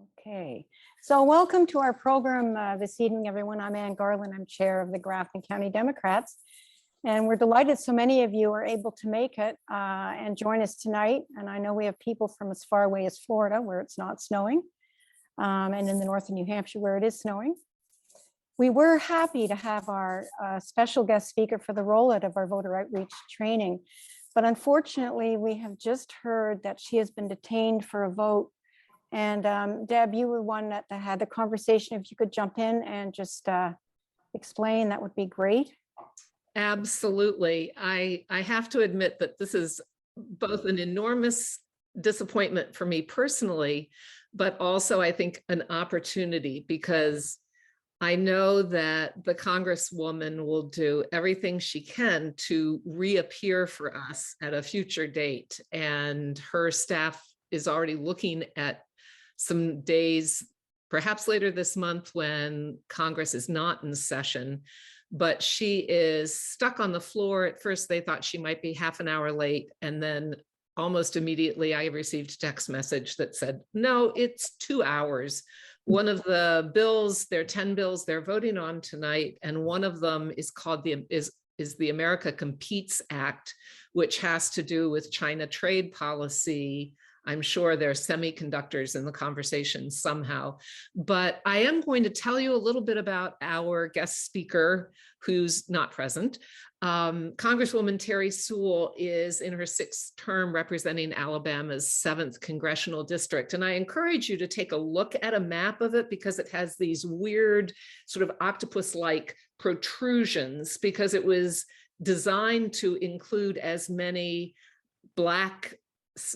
Okay, so welcome to our program this evening, everyone. I'm Ann Garland. I'm chair of the Grafton County Democrats, and we're delighted so many of you are able to make it and join us tonight. And I know we have people from as far away as Florida, where it's not snowing, and in the north of New Hampshire, where it is snowing. We were happy to have our special guest speaker for the rollout of our voter outreach training, but unfortunately, we have just heard that she has been detained for a vote. And Deb, you were one that had the conversation. If you could jump in and just explain, that would be great. Absolutely. I have to admit that this is both an enormous disappointment for me personally, but also I think an opportunity, because I know that the Congresswoman will do everything she can to reappear for us at a future date. And her staff is already looking at some days, perhaps later this month when Congress is not in session, but she is stuck on the floor. At first, they thought she might be half an hour late. And then almost immediately I received a text message that said, no, it's 2 hours. One of the bills, there are 10 bills they're voting on tonight, and one of them is called the America Competes Act, which has to do with China trade policy. I'm sure there are semiconductors in the conversation somehow, but I am going to tell you a little bit about our guest speaker who's not present. Congresswoman Terry Sewell is in her 6th term representing Alabama's 7th congressional district. And I encourage you to take a look at a map of it, because it has these weird sort of octopus-like protrusions, because it was designed to include as many Black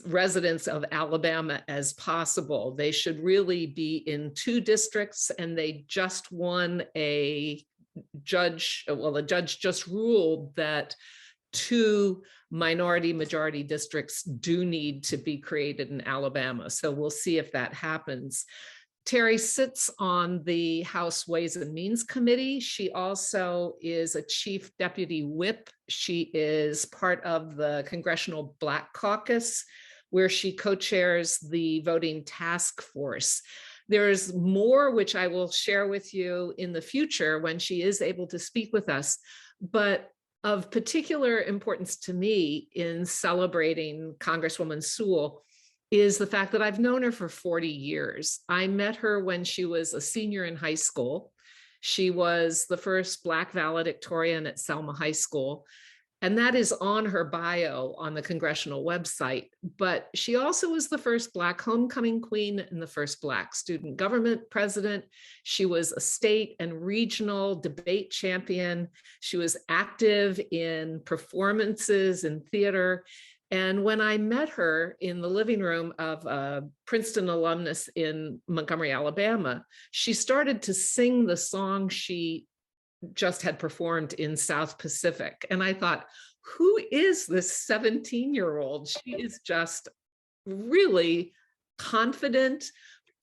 residents of Alabama as possible. They should really be in 2 districts, and they just won a judge, well, a judge just ruled that 2 minority-majority districts do need to be created in Alabama. So we'll see if that happens. Terry sits on the House Ways and Means Committee. She also is a chief deputy whip. She is part of the Congressional Black Caucus, where she co-chairs the voting task force. There's more, which I will share with you in the future when she is able to speak with us. But of particular importance to me in celebrating Congresswoman Sewell is the fact that I've known her for 40 years. I met her when she was a senior in high school. She was the first Black valedictorian at Selma High School, and that is on her bio on the congressional website. But she also was the first Black homecoming queen and the first Black student government president. She was a state and regional debate champion. She was active in performances in theater. And when I met her in the living room of a Princeton alumnus in Montgomery, Alabama, she started to sing the song she just had performed in South Pacific. And I thought, who is this 17-year-old? She is just really confident,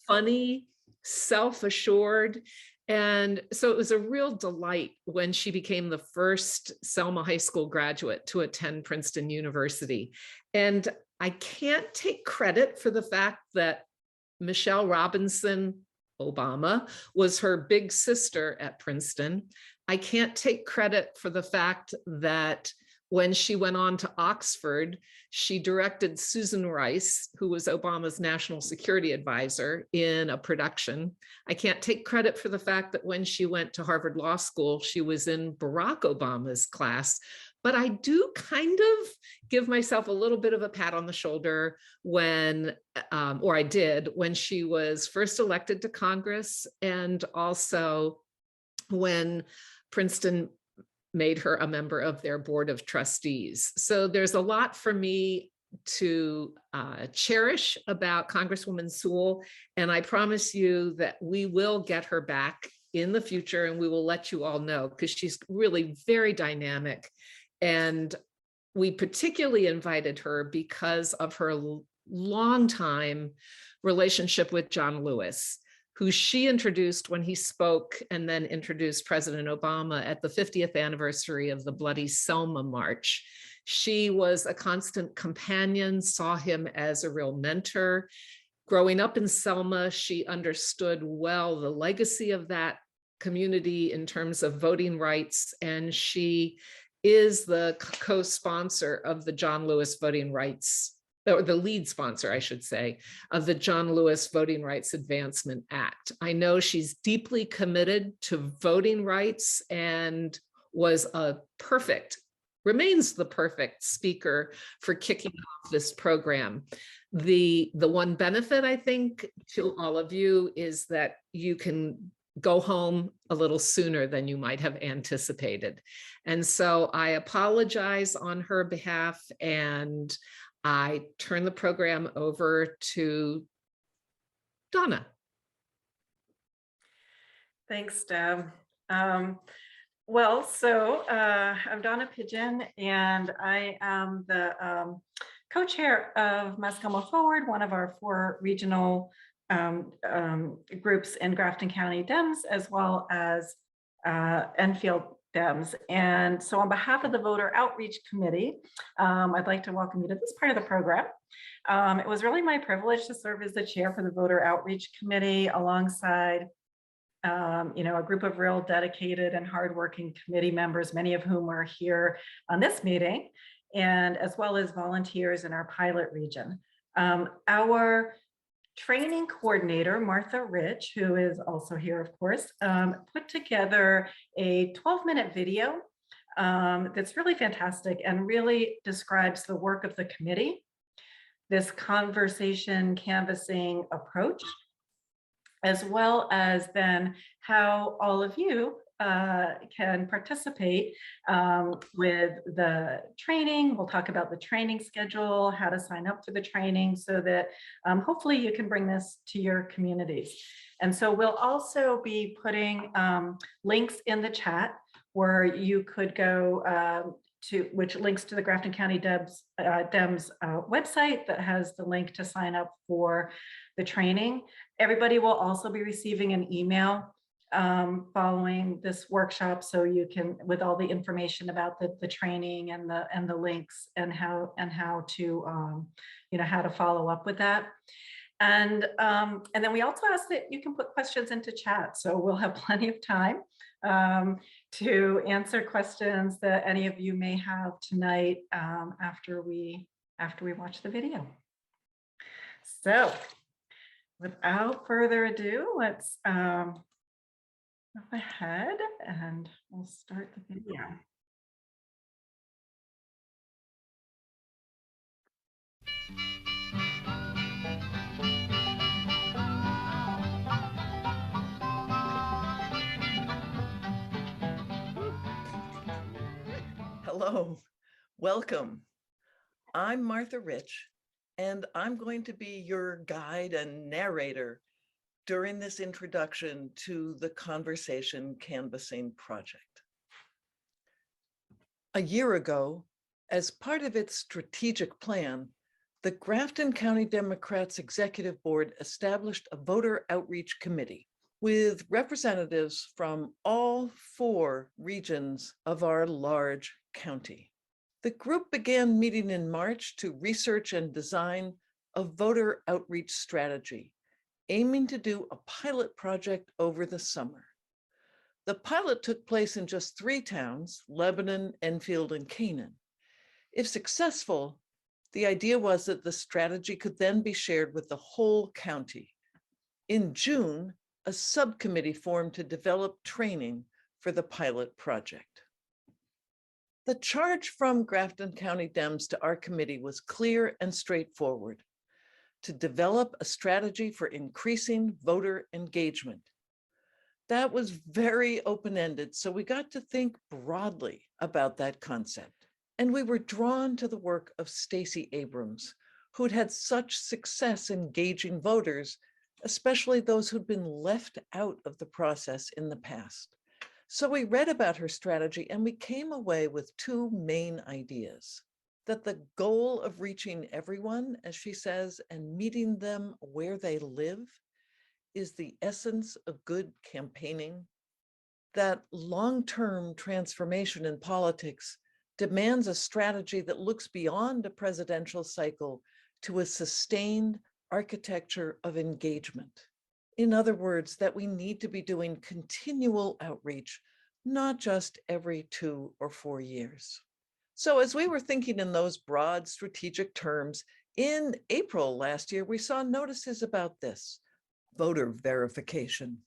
funny, self-assured. And so it was a real delight when she became the first Selma High School graduate to attend Princeton University. And I can't take credit for the fact that Michelle Robinson Obama was her big sister at Princeton. I can't take credit for the fact that when she went on to Oxford, she directed Susan Rice, who was Obama's national security advisor, in a production. I can't take credit for the fact that when she went to Harvard Law School, she was in Barack Obama's class. But I do kind of give myself a little bit of a pat on the shoulder when, or I did, when she was first elected to Congress, and also when Princeton made her a member of their board of trustees. So there's a lot for me to cherish about Congresswoman Sewell, and I promise you that we will get her back in the future, and we will let you all know, because she's really very dynamic. And we particularly invited her because of her longtime relationship with John Lewis, who she introduced when he spoke and then introduced President Obama at the 50th anniversary of the Bloody Selma March. She was a constant companion, saw him as a real mentor. growing up in Selma, she understood well the legacy of that community in terms of voting rights, and she is the co-sponsor of the John Lewis Voting Rights, or the lead sponsor, I should say, of the John Lewis Voting Rights Advancement Act. I know she's deeply committed to voting rights and was remains the perfect speaker for kicking off this program. The one benefit, I think, to all of you is that you can go home a little sooner than you might have anticipated. And so I apologize on her behalf, and I turn the program over to Donna. Thanks, Deb. I'm Donna Pigeon, and I am the co-chair of Mascoma Forward, one of our 4 regional groups in Grafton County Dems, as well as Enfield Dems. And so on behalf of the Voter Outreach Committee, I'd like to welcome you to this part of the program. It was really my privilege to serve as the chair for the Voter Outreach Committee alongside a group of real dedicated and hardworking committee members, many of whom are here on this meeting, and as well as volunteers in our pilot region. Our training coordinator, Martha Rich, who is also here, of course, put together a 12-minute video that's really fantastic and really describes the work of the committee, this conversation canvassing approach, as well as then how all of you can participate with the training. We'll talk about the training schedule, how to sign up for the training, so that hopefully you can bring this to your communities. And so we'll also be putting links in the chat where you could go which links to the Grafton County Dems website that has the link to sign up for the training. Everybody will also be receiving an email following this workshop, so you can, with all the information about the training and the links and how to how to follow up with that. And then we also ask that you can put questions into chat, so we'll have plenty of time to answer questions that any of you may have tonight after we watch the video. So without further ado, let's go ahead and we'll start the video. Hello, welcome. I'm Martha Rich, and I'm going to be your guide and narrator during this introduction to the Conversation Canvassing Project. A year ago, as part of its strategic plan, the Grafton County Democrats Executive Board established a voter outreach committee with representatives from all 4 regions of our large county. The group began meeting in March to research and design a voter outreach strategy, aiming to do a pilot project over the summer. The pilot took place in just 3 towns, Lebanon, Enfield, and Canaan. If successful, the idea was that the strategy could then be shared with the whole county. In June, a subcommittee formed to develop training for the pilot project. The charge from Grafton County Dems to our committee was clear and straightforward: to develop a strategy for increasing voter engagement. That was very open-ended, so we got to think broadly about that concept. And we were drawn to the work of Stacey Abrams, who'd had such success engaging voters, especially those who'd been left out of the process in the past. So we read about her strategy and we came away with 2 main ideas: that the goal of reaching everyone, as she says, and meeting them where they live is the essence of good campaigning, that long-term transformation in politics demands a strategy that looks beyond a presidential cycle to a sustained architecture of engagement. In other words, that we need to be doing continual outreach, not just every 2 or 4 years. So as we were thinking in those broad strategic terms, in April last year, we saw notices about this: voter verification.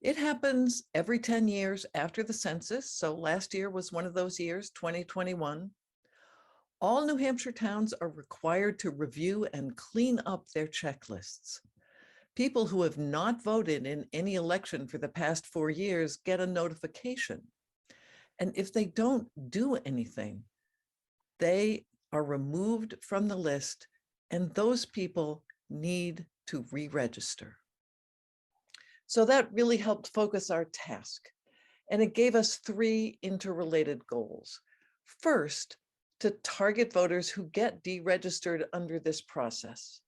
It happens every 10 years after the census. So last year was one of those years, 2021. All New Hampshire towns are required to review and clean up their checklists. People who have not voted in any election for the past 4 years get a notification. And if they don't do anything, they are removed from the list, and those people need to re-register. So that really helped focus our task. And it gave us 3 interrelated goals. First, to target voters who get deregistered under this process.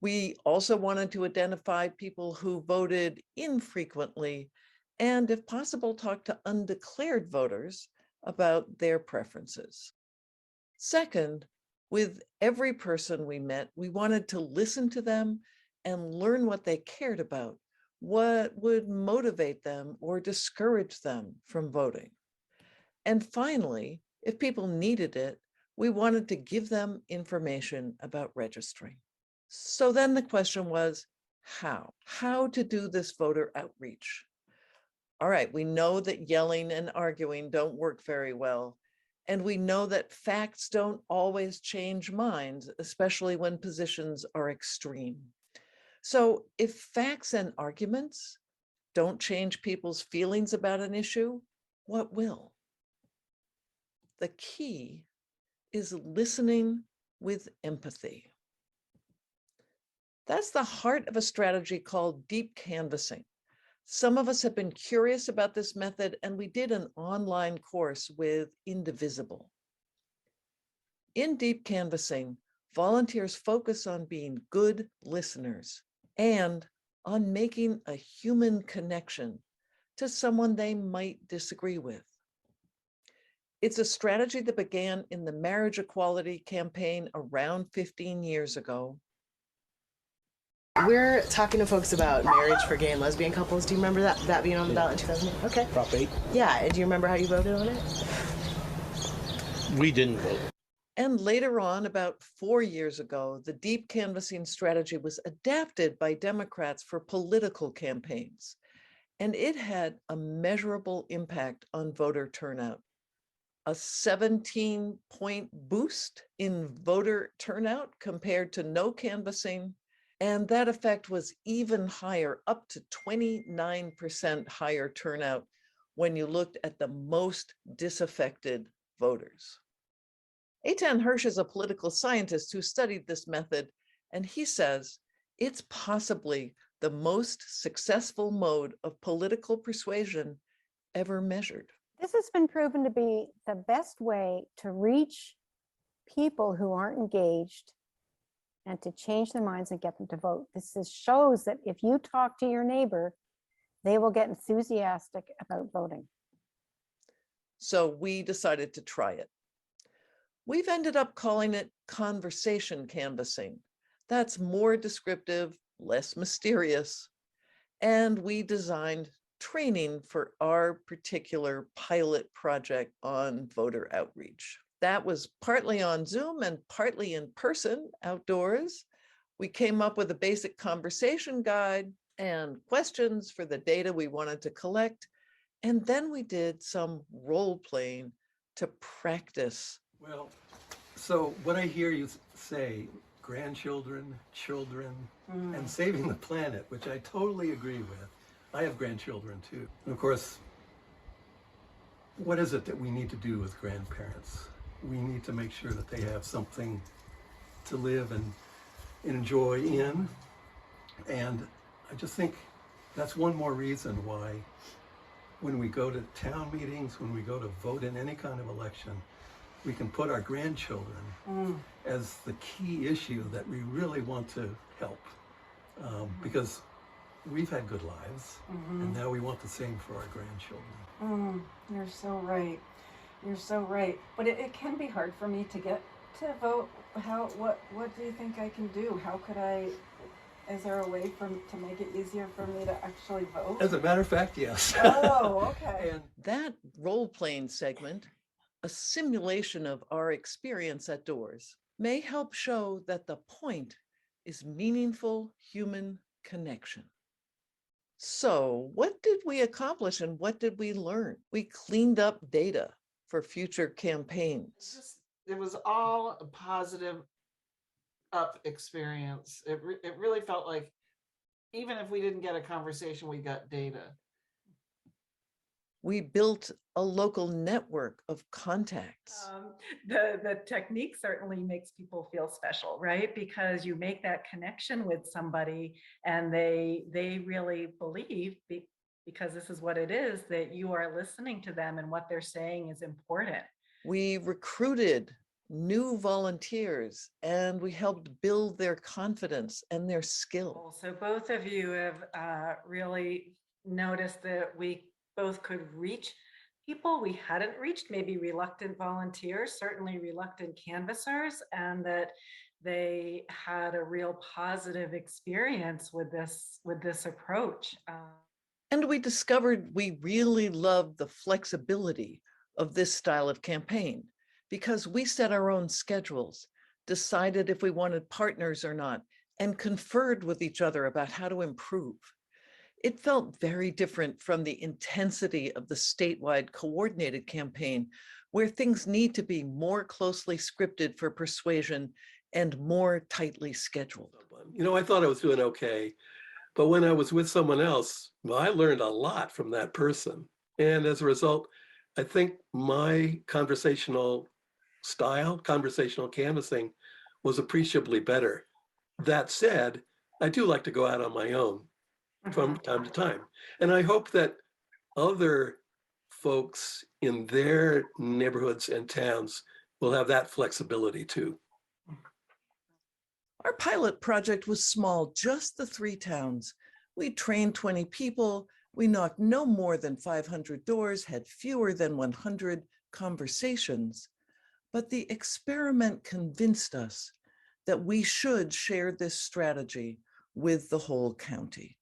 We also wanted to identify people who voted infrequently and, if possible, talk to undeclared voters about their preferences. Second, with every person we met, we wanted to listen to them and learn what they cared about, what would motivate them or discourage them from voting. And finally, if people needed it, we wanted to give them information about registering. So then the question was, how to do this voter outreach? All right, we know that yelling and arguing don't work very well. And we know that facts don't always change minds, especially when positions are extreme. So if facts and arguments don't change people's feelings about an issue, what will? The key is listening with empathy. That's the heart of a strategy called deep canvassing. Some of us have been curious about this method, and we did an online course with Indivisible. In deep canvassing, volunteers focus on being good listeners and on making a human connection to someone they might disagree with. It's a strategy that began in the marriage equality campaign around 15 years ago. We're talking to folks about marriage for gay and lesbian couples. Do you remember that being on the ballot in 2008? Okay. Prop 8. Yeah, do you remember how you voted on it? We didn't vote. And later on, about 4 years ago, the deep canvassing strategy was adapted by Democrats for political campaigns. And it had a measurable impact on voter turnout. A 17-point boost in voter turnout compared to no canvassing. And that effect was even higher, up to 29% higher turnout when you looked at the most disaffected voters. Eitan Hirsch is a political scientist who studied this method, and he says it's possibly the most successful mode of political persuasion ever measured. This has been proven to be the best way to reach people who aren't engaged and to change their minds and get them to vote. This shows that if you talk to your neighbor, they will get enthusiastic about voting. So we decided to try it. We've ended up calling it conversation canvassing. That's more descriptive, less mysterious. And we designed training for our particular pilot project on voter outreach. That was partly on Zoom and partly in person outdoors. We came up with a basic conversation guide and questions for the data we wanted to collect. And then we did some role playing to practice. Well, so what I hear you say, grandchildren, children, and saving the planet, which I totally agree with. I have grandchildren too. And of course, what is it that we need to do with grandparents? We need to make sure that they have something to live and enjoy in. And I just think that's one more reason why when we go to town meetings, when we go to vote in any kind of election, we can put our grandchildren as the key issue that we really want to help. Because we've had good lives, and now we want the same for our grandchildren. You're so right. You're so right. But it can be hard for me to get to vote, what do you think I can do? How could I, is there a way to make it easier for me to actually vote? As a matter of fact, yes. Oh, okay. And That role-playing segment, a simulation of our experience at doors, may help show that the point is meaningful human connection. So what did we accomplish and what did we learn? We cleaned up data for future campaigns. It was all a positive up experience. It really felt like even if we didn't get a conversation, we got data. We built a local network of contacts. The technique certainly makes people feel special, right? Because you make that connection with somebody and they really believe, because this is what it is, that you are listening to them and what they're saying is important. We recruited new volunteers and we helped build their confidence and their skill. So both of you have really noticed that we both could reach people we hadn't reached, maybe reluctant volunteers, certainly reluctant canvassers, and that they had a real positive experience with this approach. And we discovered we really loved the flexibility of this style of campaign because we set our own schedules, decided if we wanted partners or not, and conferred with each other about how to improve. It felt very different from the intensity of the statewide coordinated campaign, where things need to be more closely scripted for persuasion and more tightly scheduled. you know, I thought I was doing okay, but when I was with someone else, well, I learned a lot from that person. And as a result, I think my conversational style, conversational canvassing, was appreciably better. That said, I do like to go out on my own from time to time. And I hope that other folks in their neighborhoods and towns will have that flexibility too. Our pilot project was small, just the 3 towns. We trained 20 people. We knocked no more than 500 doors, had fewer than 100 conversations. But the experiment convinced us that we should share this strategy with the whole county.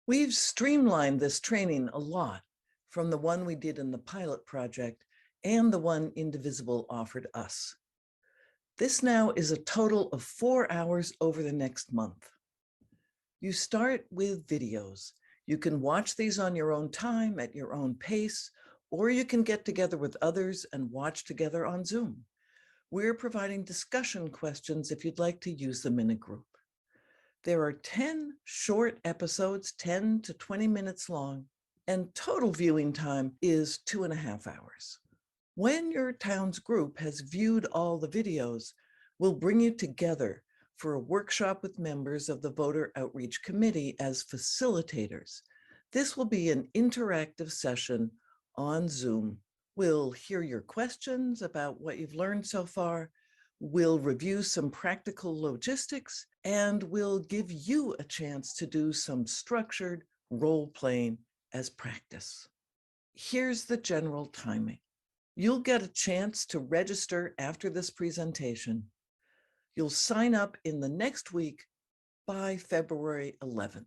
We've streamlined this training a lot from the one we did in the pilot project and the one Indivisible offered us. This now is a total of 4 hours over the next month. You start with videos. You can watch these on your own time, at your own pace, or you can get together with others and watch together on Zoom. We're providing discussion questions if you'd like to use them in a group. There are 10 short episodes, 10 to 20 minutes long, and total viewing time is 2.5 hours. When your town's group has viewed all the videos, we'll bring you together for a workshop with members of the Voter Outreach Committee as facilitators. This will be an interactive session on Zoom. We'll hear your questions about what you've learned so far. We'll review some practical logistics, and we'll give you a chance to do some structured role-playing as practice. Here's the general timing. You'll get a chance to register after this presentation. You'll sign up in the next week by February 11th.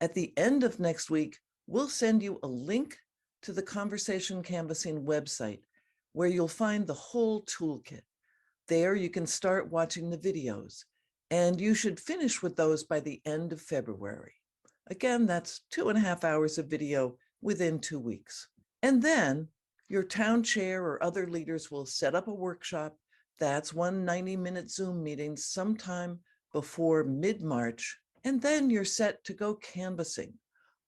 At the end of next week, we'll send you a link to the Conversation Canvassing website where you'll find the whole toolkit. There you can start watching the videos, and you should finish with those by the end of February. Again, that's 2.5 hours of video within 2 weeks. And then your town chair or other leaders will set up a workshop. That's one 90-minute Zoom meeting sometime before mid-March. And then you're set to go canvassing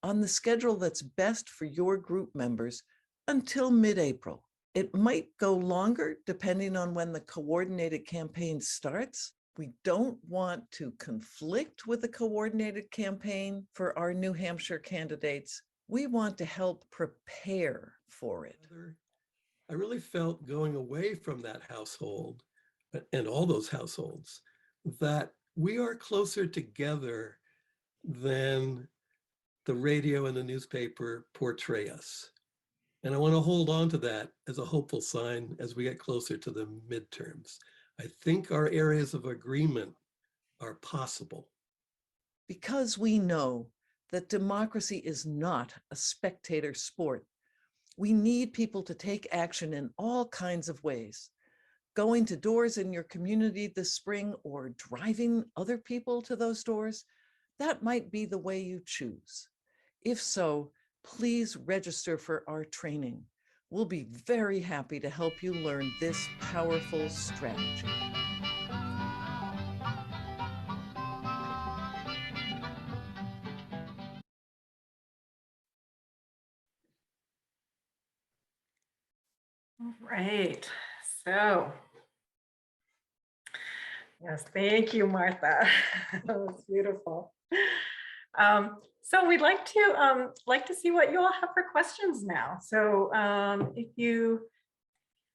on the schedule that's best for your group members until mid-April. It might go longer depending on when the coordinated campaign starts. We don't want to conflict with the coordinated campaign for our New Hampshire candidates. We want to help prepare for it. I really felt going away from that household and all those households that we are closer together than the radio and the newspaper portray us. And I want to hold on to that as a hopeful sign as we get closer to the midterms. I think our areas of agreement are possible. Because we know that democracy is not a spectator sport. We need people to take action in all kinds of ways. Going to doors in your community this spring or driving other people to those doors, that might be the way you choose. If so, please register for our training. We'll be very happy to help you learn this powerful strategy. All right, so. Yes, thank you, Martha. That was beautiful. So we'd like to see what you all have for questions now. So if you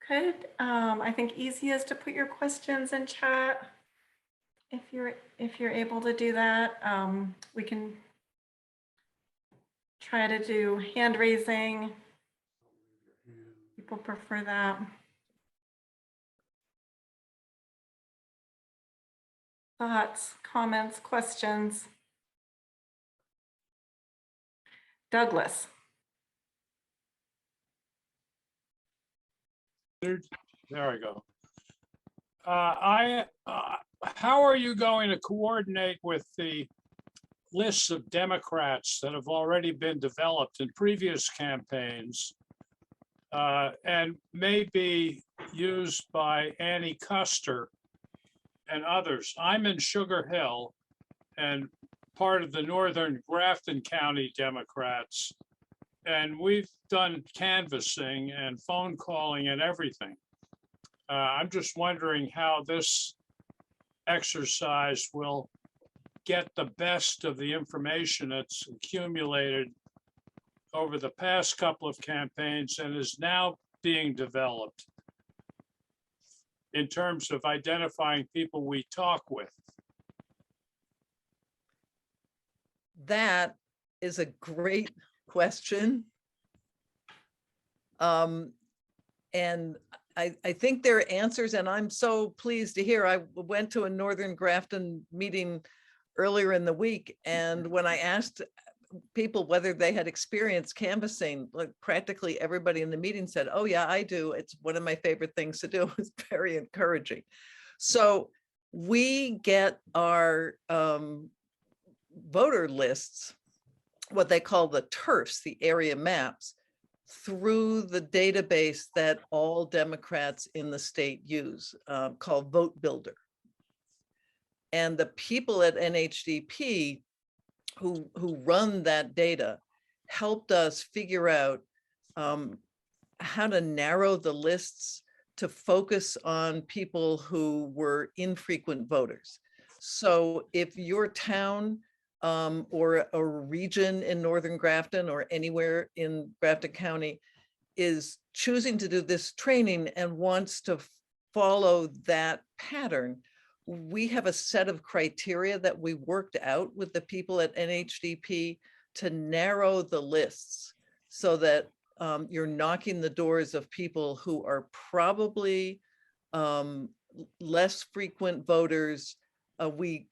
could, I think easiest to put your questions in chat. If you're able to do that, we can try to do hand raising. People prefer that. Thoughts, comments, questions? Douglas. There we go. How are you going to coordinate with the lists of Democrats that have already been developed in previous campaigns and may be used by Annie Custer and others? I'm in Sugar Hill and part of the Northern Grafton County Democrats, and we've done canvassing and phone calling and everything. I'm just wondering how this exercise will get the best of the information that's accumulated over the past couple of campaigns and is now being developed in terms of identifying people we talk with. That is a great question. And I think there are answers, and I'm so pleased to hear. I went to a Northern Grafton meeting earlier in the week, and when I asked people whether they had experienced canvassing, like practically everybody in the meeting said, "Oh yeah, I do. It's one of my favorite things to do." It was very encouraging. So we get our voter lists, what they call the TERFs, the area maps, through the database that all Democrats in the state use, called Vote Builder. And the people at NHDP who run that data helped us figure out how to narrow the lists to focus on people who were infrequent voters. So if your town or a region in Northern Grafton or anywhere in Grafton County is choosing to do this training and wants to follow that pattern, we have a set of criteria that we worked out with the people at NHDP to narrow the lists so that you're knocking the doors of people who are probably less frequent voters. We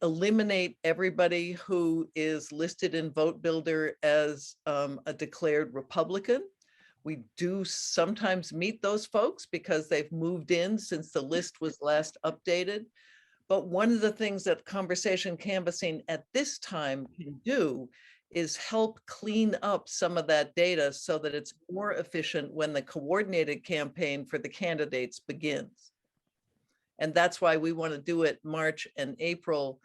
eliminate everybody who is listed in Vote Builder as a declared Republican. We do sometimes meet those folks because they've moved in since the list was last updated. But one of the things that conversation canvassing at this time can do is help clean up some of that data so that it's more efficient when the coordinated campaign for the candidates begins. And that's why we want to do it March and April,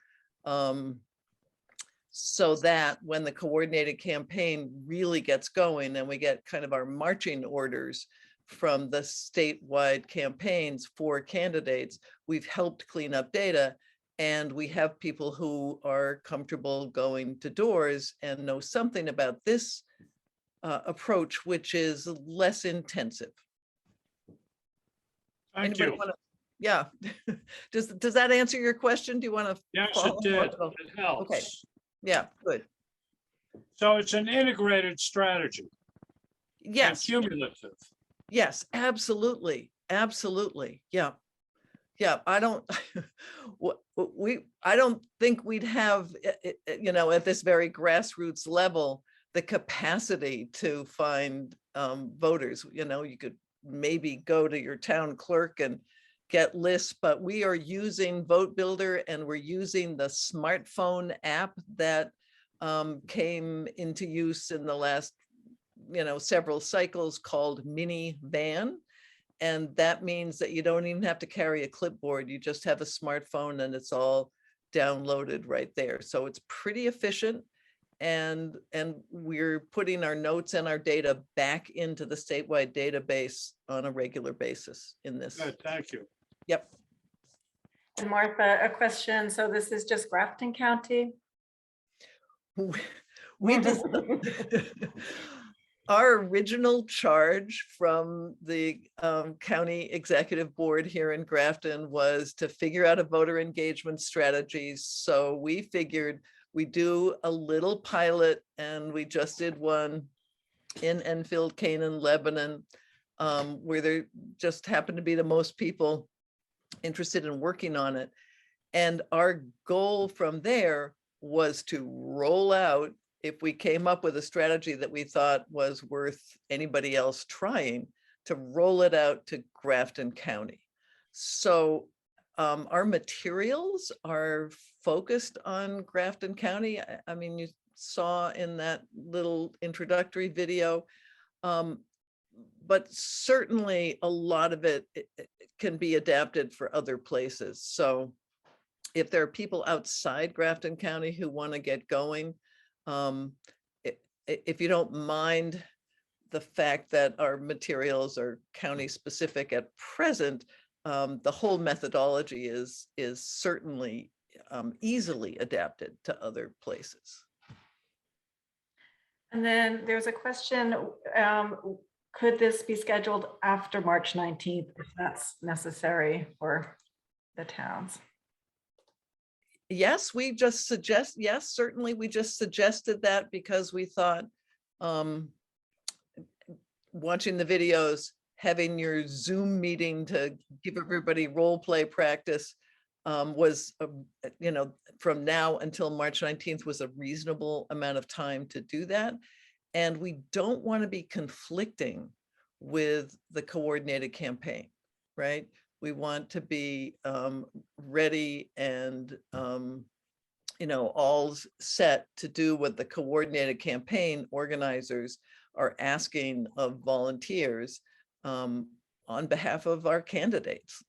so that when the coordinated campaign really gets going and we get kind of our marching orders from the statewide campaigns for candidates, we've helped clean up data and we have people who are comfortable going to doors and know something about this approach, which is less intensive. Thank Anybody you. wanna, yeah. Does that answer your question? Do you want to? Yes, it did. It helps. Okay. Yeah, good. So it's an integrated strategy. Yes. And cumulative. Yes, absolutely. Absolutely. Yeah. Yeah, I don't, I don't think we'd have, at this very grassroots level, the capacity to find voters. You could maybe go to your town clerk and get lists, but we are using Vote Builder, and we're using the smartphone app that came into use in the last, several cycles, called Minivan. And that means that you don't even have to carry a clipboard. You just have a smartphone and it's all downloaded right there. So it's pretty efficient. And we're putting our notes and our data back into the statewide database on a regular basis in this. Good, thank you. Yep. And Martha, a question. So this is just Grafton County? We just, our original charge from the county executive board here in Grafton was to figure out a voter engagement strategy. So we figured we do a little pilot, and we just did one in Enfield, Canaan, Lebanon, where there just happened to be the most people interested in working on it. And our goal from there was to roll out, if we came up with a strategy that we thought was worth anybody else trying, to roll it out to Grafton County. So our materials are focused on Grafton County. I mean, you saw in that little introductory video, but certainly a lot of it can be adapted for other places. So if there are people outside Grafton County who want to get going, if you don't mind the fact that our materials are county specific at present, the whole methodology is certainly easily adapted to other places. And then there's a question, could this be scheduled after March 19th if that's necessary for the towns? Yes, we just suggest, yes, certainly we just suggested that because we thought watching the videos, having your Zoom meeting to give everybody role play practice was, from now until March 19th was a reasonable amount of time to do that. And we don't want to be conflicting with the coordinated campaign, right? We want to be ready and, all set to do what the coordinated campaign organizers are asking of volunteers on behalf of our candidates.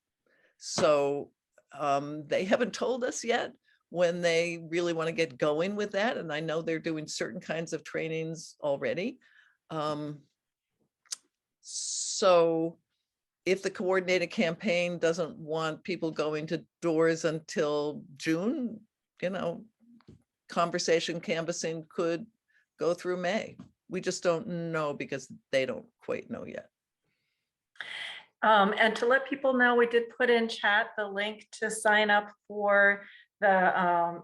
So they haven't told us yet when they really want to get going with that. And I know they're doing certain kinds of trainings already. So if the coordinated campaign doesn't want people going to doors until June, conversation canvassing could go through May. We just don't know because they don't quite know yet. And to let people know, we did put in chat the link to sign up for the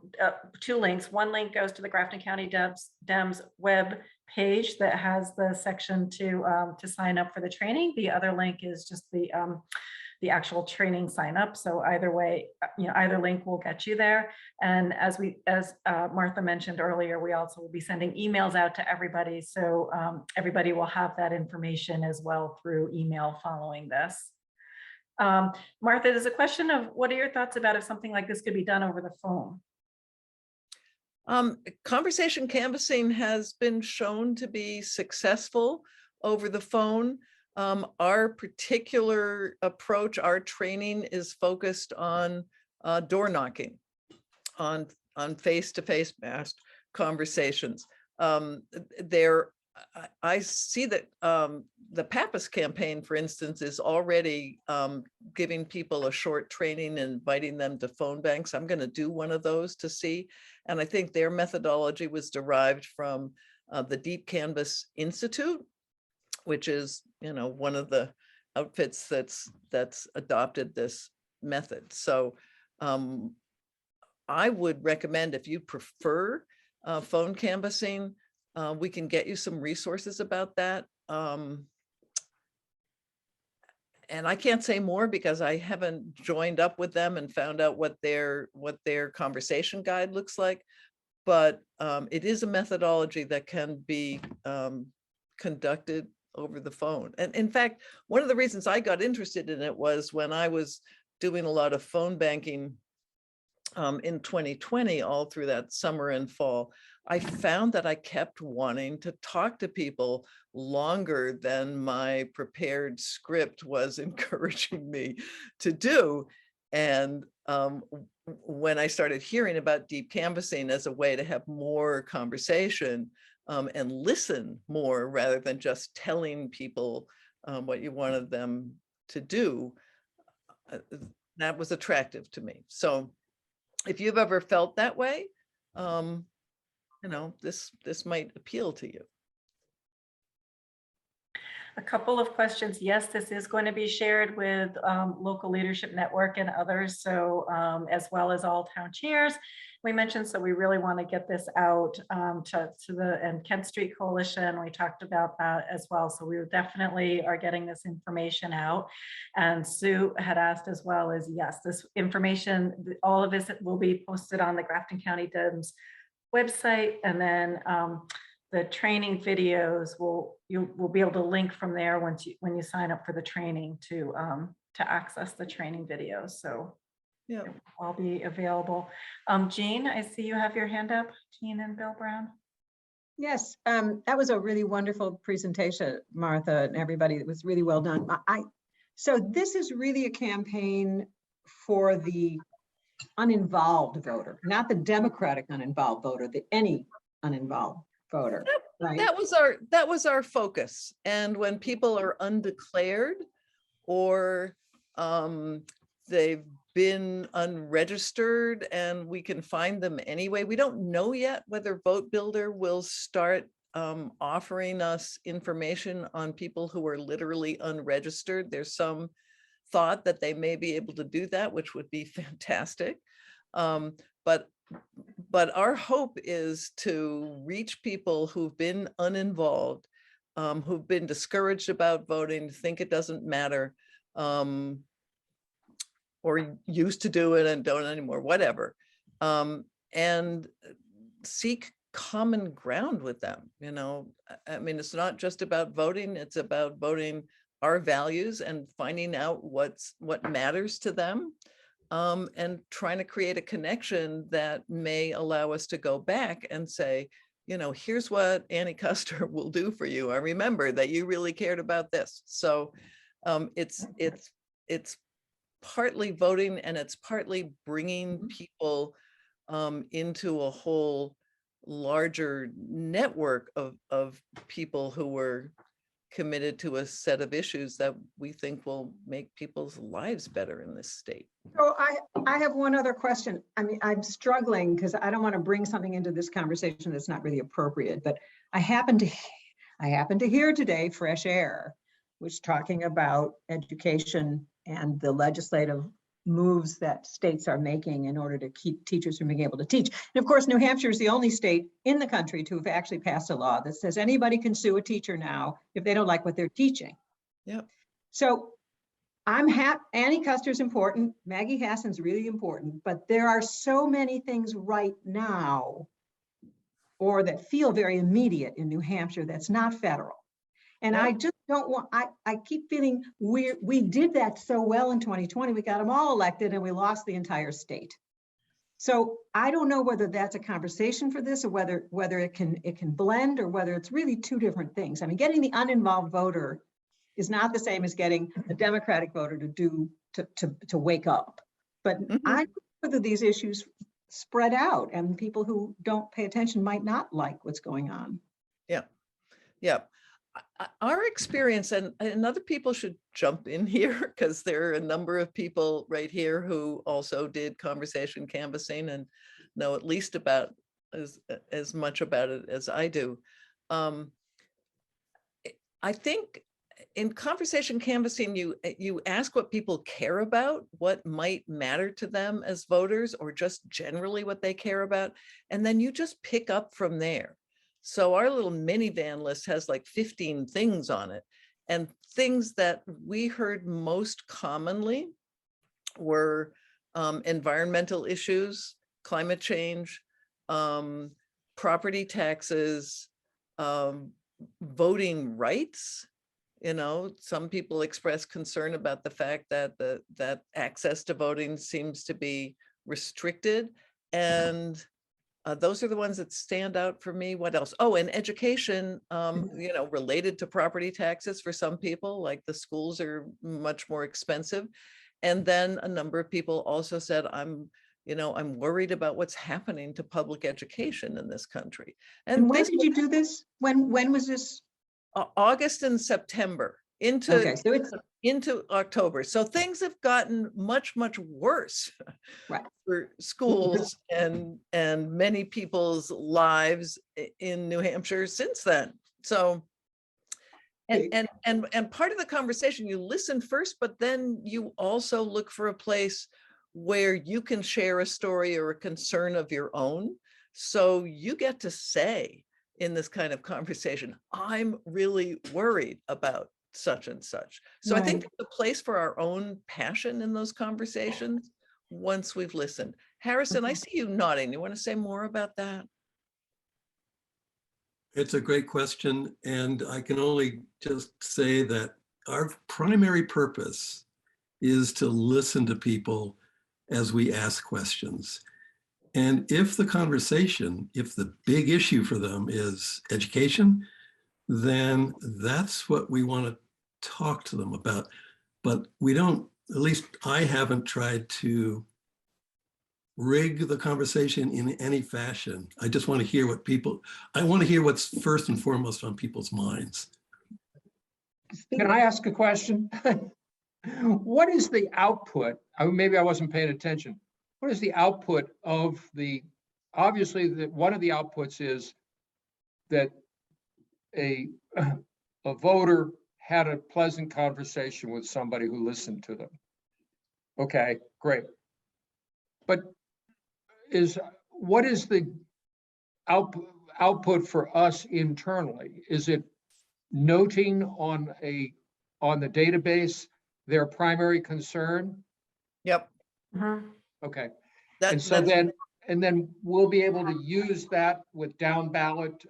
two links. One link goes to the Grafton County Dems web page that has the section to sign up for the training. The other link is just the actual training sign up. So either way, either link will get you there. And as Martha mentioned earlier, we also will be sending emails out to everybody. So everybody will have that information as well through email following this. Martha, there's a question of what are your thoughts about if something like this could be done over the phone? Conversation canvassing has been shown to be successful over the phone. Our particular approach, our training is focused on door knocking, on face-to-face mass conversations. I see that the Pappas campaign, for instance, is already giving people a short training and inviting them to phone banks. I'm going to do one of those to see. And I think their methodology was derived from the Deep Canvas Institute, which is, one of the outfits that's adopted this method. So I would recommend, if you prefer phone canvassing, we can get you some resources about that. and I can't say more because I haven't joined up with them and found out what their conversation guide looks like. But it is a methodology that can be conducted over the phone. And in fact, one of the reasons I got interested in it was when I was doing a lot of phone banking in 2020, all through that summer and fall, I found that I kept wanting to talk to people longer than my prepared script was encouraging me to do. And when I started hearing about deep canvassing as a way to have more conversation and listen more rather than just telling people what you wanted them to do, that was attractive to me. So if you've ever felt that way, this might appeal to you. A couple of questions. Yes, this is going to be shared with Local Leadership Network and others, so as well as all town chairs. We mentioned, so we really want to get this out to the and Kent Street Coalition. We talked about that as well. So we definitely are getting this information out. And Sue had asked as well as, yes, this information, all of this will be posted on the Grafton County Dems website, and then the training videos you will be able to link from there when you sign up for the training to access the training videos. So yeah, I'll be available. Jean, I see you have your hand up. Jean and Bill Brown. Yes, that was a really wonderful presentation, Martha, and everybody. It was really well done. So this is really a campaign for the uninvolved voter, not the Democratic uninvolved voter, any uninvolved voter. Right? That was our focus. And when people are undeclared or they've been unregistered and we can find them anyway, we don't know yet whether Vote Builder will start offering us information on people who are literally unregistered. There's some thought that they may be able to do that, which would be fantastic. But our hope is to reach people who've been uninvolved, who've been discouraged about voting, think it doesn't matter, or used to do it and don't anymore, whatever, and seek common ground with them. I mean, it's not just about voting, it's about voting our values and finding out what matters to them. And trying to create a connection that may allow us to go back and say, here's what Annie Custer will do for you. I remember that you really cared about this. So it's partly voting, and it's partly bringing people into a whole larger network of people who were committed to a set of issues that we think will make people's lives better in this state. So I have one other question. I mean, I'm struggling because I don't want to bring something into this conversation that's not really appropriate, but I happen to hear today Fresh Air, which talking about education and the legislative moves that states are making in order to keep teachers from being able to teach. And of course, New Hampshire is the only state in the country to have actually passed a law that says anybody can sue a teacher now if they don't like what they're teaching. Yep. So I'm happy. Annie Custer's important. Maggie Hassan's really important, but there are so many things right now or that feel very immediate in New Hampshire that's not federal. And I just don't want, I keep feeling we did that so well in 2020, we got them all elected and we lost the entire state. So I don't know whether that's a conversation for this or whether it can blend or whether it's really two different things. I mean, getting the uninvolved voter is not the same as getting a Democratic voter to wake up. But I don't know whether these issues spread out and people who don't pay attention might not like what's going on. Yeah. Yeah. Our experience, and other people should jump in here because there are a number of people right here who also did conversation canvassing and know at least about as much about it as I do. I think in conversation canvassing, you ask what people care about, what might matter to them as voters, or just generally what they care about, and then you just pick up from there. So our little minivan list has like 15 things on it. And things that we heard most commonly were environmental issues, climate change, property taxes, voting rights. You know, some people express concern about the fact that that access to voting seems to be restricted. And those are the ones that stand out for me. What else? Oh, and education, you know, related to property taxes for some people, like the schools are much more expensive. And then a number of people also said, I'm worried about what's happening to public education in this country. And when did you do this? When was this? August and September into Okay, so it's into October. So things have gotten much, much worse right for schools and many people's lives in New Hampshire since then. So and part of the conversation, you listen first, but then you also look for a place where you can share a story or a concern of your own. So you get to say in this kind of conversation, I'm really worried about such and such. So I think there's a place for our own passion in those conversations once we've listened. Harrison, I see you nodding. You want to say more about that? It's a great question. And I can only just say that our primary purpose is to listen to people as we ask questions. And if the conversation, if the big issue for them is education, then that's what we want to talk to them about. But we don't, at least I haven't tried to rig the conversation in any fashion. I just want to hear I want to hear what's first and foremost on people's minds. Can I ask a question? What is the output? Maybe I wasn't paying attention. What is the output of obviously one of the outputs is that a voter had a pleasant conversation with somebody who listened to them. Okay, great. But what is the output for us internally? Is it noting on the database their primary concern? Yep. Okay. And so then we'll be able to use that with down ballot.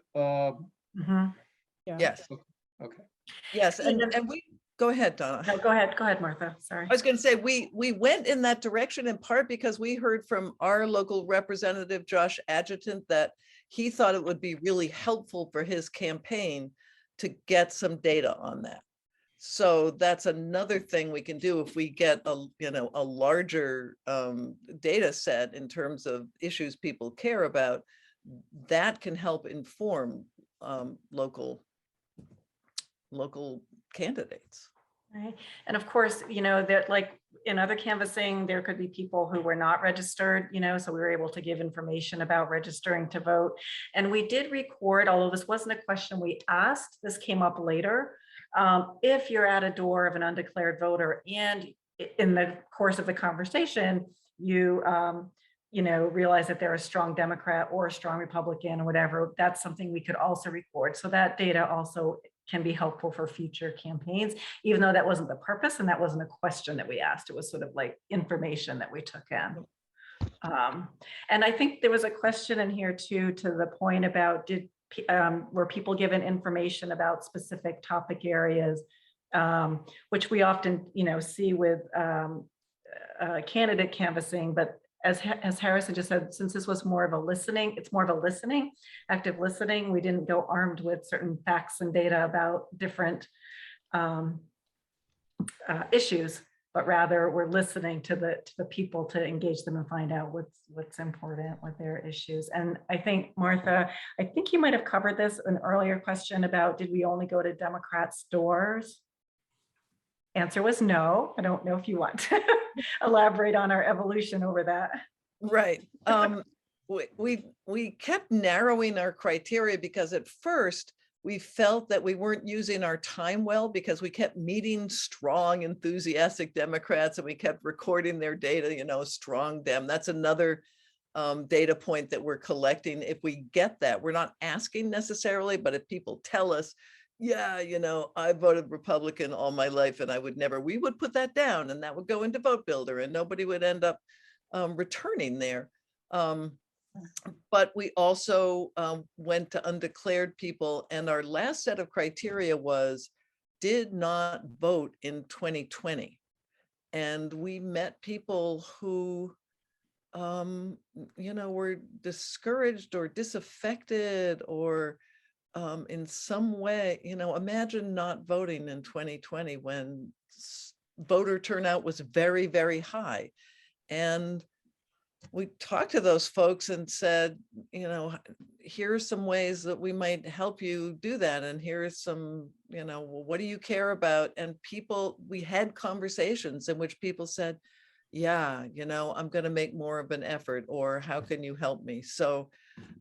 Yes. Okay. Yes. And we go ahead, Donna. No, go ahead, Martha. Sorry. I was going to say we went in that direction in part because we heard from our local representative, Josh Adjutant, that he thought it would be really helpful for his campaign to get some data on that. So that's another thing we can do if we get a larger data set in terms of issues people care about. That can help inform local candidates. Right. And of course, that like in other canvassing, there could be people who were not registered, so we were able to give information about registering to vote. And we did record, although this wasn't a question we asked, this came up later. If you're at a door of an undeclared voter and in the course of the conversation, you realize that they're a strong Democrat or a strong Republican or whatever, that's something we could also record. So that data also can be helpful for future campaigns, even though that wasn't the purpose and that wasn't a question that we asked. It was sort of like information that we took in. And I think there was a question in here too, to the point about were people given information about specific topic areas, which we often, see with candidate canvassing, but as Harrison just said, since this was more of a listening, it's more of a listening, active listening. We didn't go armed with certain facts and data about different issues, but rather we're listening to the people to engage them and find out what's important with their issues. And I think, Martha, I think you might have covered this an earlier question about, did we only go to Democrat stores? Answer was no. I don't know if you want to elaborate on our evolution over that. Right. We kept narrowing our criteria because at first we felt that we weren't using our time well because we kept meeting strong, enthusiastic Democrats and we kept recording their data, strong Dem. That's another data point that we're collecting. If we get that, we're not asking necessarily, but if people tell us, yeah, I voted Republican all my life and I would never, we would put that down and that would go into Vote Builder and nobody would end up returning there. But we also went to undeclared people, and our last set of criteria was did not vote in 2020. And we met people who, were discouraged or disaffected or in some way, imagine not voting in 2020 when voter turnout was very, very high. And we talked to those folks and said, here are some ways that we might help you do that. And here are some, well, what do you care about? And we had conversations in which people said, yeah, I'm going to make more of an effort, or how can you help me? So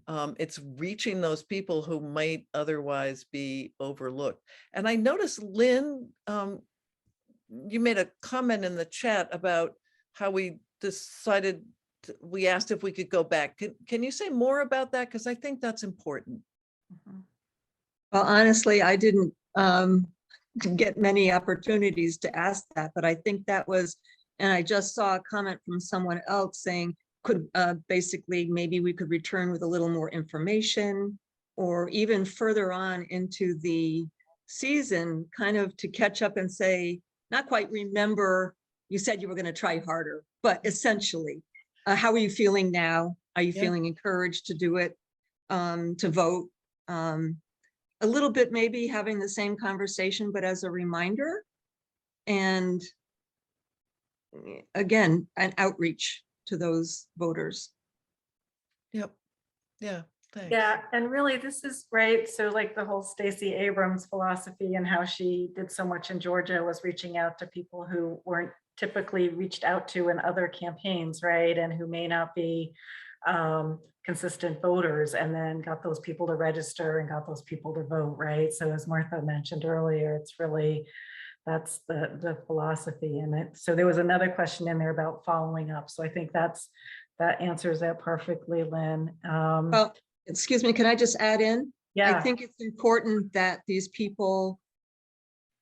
it's reaching those people who might otherwise be overlooked. And I noticed, Lynn, you made a comment in the chat about how we decided, we asked if we could go back. Can you say more about that? Because I think that's important. Well, honestly, I didn't get many opportunities to ask that, but I think that was, and I just saw a comment from someone else saying, could basically, maybe we could return with a little more information, or even further on into the season, kind of to catch up and say, not quite remember, you said you were going to try harder, but essentially, how are you feeling now? Are you feeling encouraged to do it, to vote? A little bit, maybe having the same conversation, but as a reminder. And again, an outreach to those voters. Yep. Yeah. Thanks. Yeah, and really this is great. So like the whole Stacey Abrams philosophy and how she did so much in Georgia was reaching out to people who weren't typically reached out to in other campaigns, right? And who may not be consistent voters, and then got those people to register and got those people to vote, right? So as Martha mentioned earlier, it's really, that's the philosophy in it. So there was another question in there about following up. So I think that answers that perfectly, Lynn. Well, excuse me, can I just add in? Yeah. I think it's important that these people,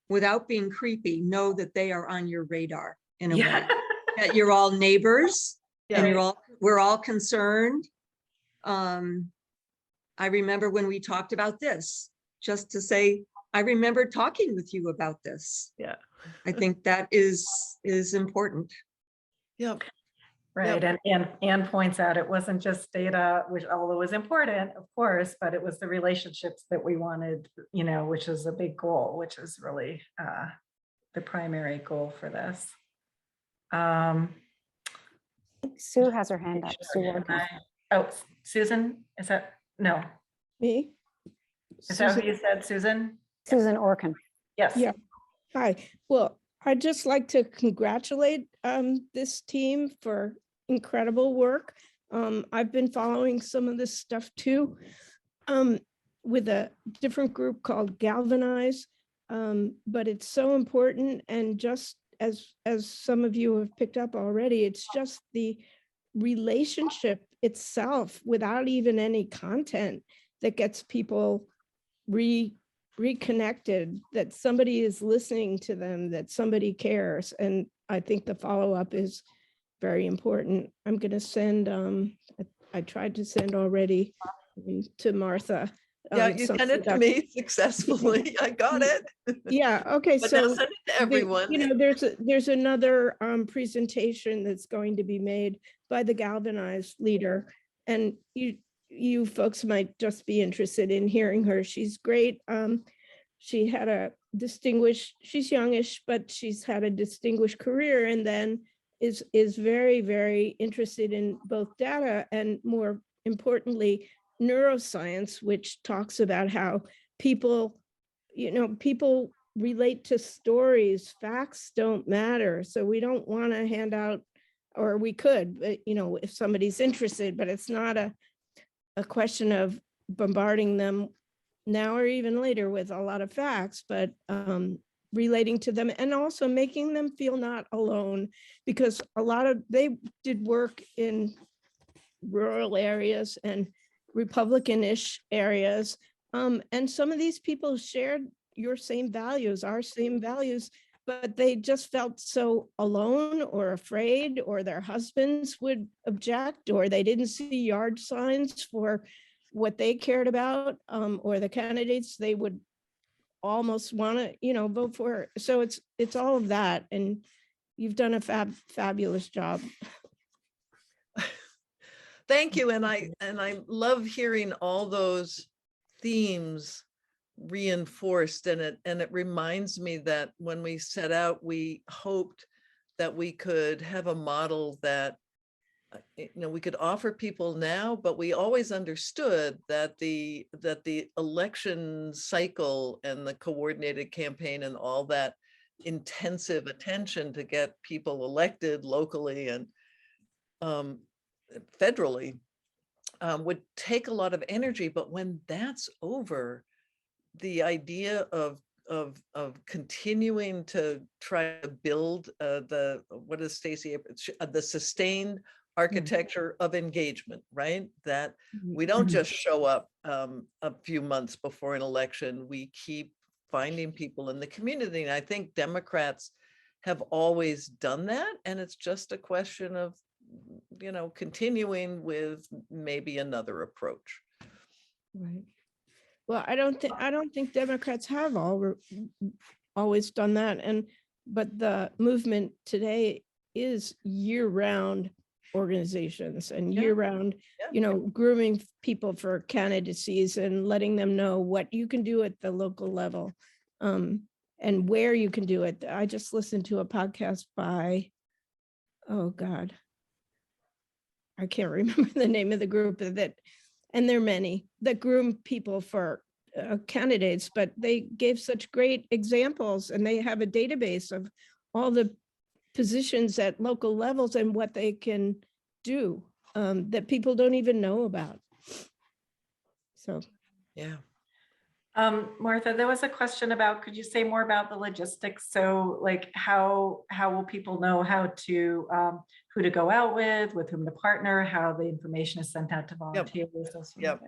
without being creepy, know that they are on your radar in a way, that you're all neighbors and we're all concerned. I remember when we talked about this, just to say, I remember talking with you about this. Yeah. I think that is important. Yep. Right. Yep. And Anne points out it wasn't just data, which although was important, of course, but it was the relationships that we wanted, which is a big goal, which is really the primary goal for this. Sue has her hand up. Oh, Susan, is that, no. Me? Is that what you said, Susan? Susan Orkin. Yes. Yeah. Hi. Well, I'd just like to congratulate this team for incredible work. I've been following some of this stuff too, with a different group called Galvanize, but it's so important. And just as some of you have picked up already, it's just the relationship itself without even any content that gets people reconnected, that somebody is listening to them, that somebody cares. And I think the follow-up is very important. I'm going to send, I tried to send already to Martha. Yeah, you sent it to me successfully. I got it. Yeah. Okay. But So now send it to everyone. there's another presentation that's going to be made by the Galvanized leader, and you folks might just be interested in hearing her. She's great. She had she's youngish, but she's had a distinguished career, and then is very, very interested in both data and, more importantly, neuroscience, which talks about how people relate to stories. Facts don't matter. So we don't want to hand out, or we could, but, if somebody's interested, but it's not a question of bombarding them now or even later with a lot of facts, but relating to them and also making them feel not alone, because they did work in rural areas and Republican-ish areas. And some of these people shared your same values, our same values, but they just felt so alone or afraid, or their husbands would object, or they didn't see yard signs for what they cared about, or the candidates they would almost want to, vote for. So it's all of that. And you've done a fabulous job. Thank you. And I love hearing all those themes reinforced. And it reminds me that when we set out, we hoped that we could have a model that we could offer people now, but we always understood that the election cycle and the coordinated campaign and all that intensive attention to get people elected locally and federally would take a lot of energy. But when that's over, the idea of continuing to try to build what is Stacey, the sustained architecture of engagement, right? That we don't just show up a few months before an election, we keep finding people in the community. And I think Democrats have always done that. And it's just a question of, continuing with maybe another approach. Right. Well, I don't think Democrats have always done that. But the movement today is year-round organizations and year-round, grooming people for candidacies and letting them know what you can do at the local level, and where you can do it. I just listened to a podcast by, oh God, I can't remember the name of the group that, and there are many that groom people for candidates, but they gave such great examples, and they have a database of all the positions at local levels and what they can do that people don't even know about. So, yeah. Martha, there was a question about, could you say more about the logistics? So like how will people know how to, who to go out with whom to partner, how the information is sent out to volunteers? Yep.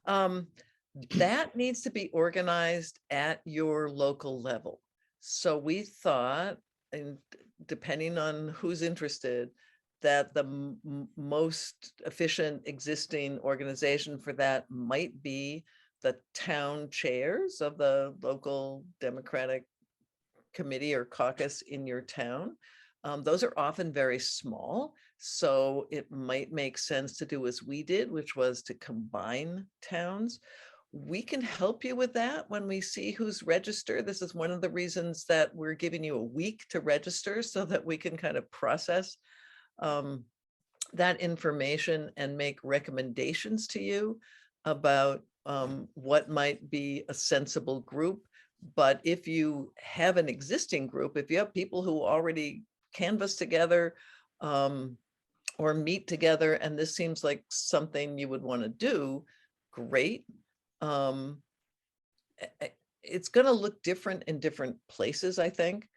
That needs to be organized at your local level. So we thought, and depending on who's interested, that the most efficient existing organization for that might be the town chairs of the local Democratic committee or caucus in your town. Those are often very small, so it might make sense to do as we did, which was to combine towns. We can help you with that when we see who's registered. This is one of the reasons that we're giving you a week to register, so that we can kind of process that information and make recommendations to you about what might be a sensible group. But if you have an existing group, if you have people who already canvass together or meet together, and this seems like something you would want to do, great. It's going to look different in different places, I think.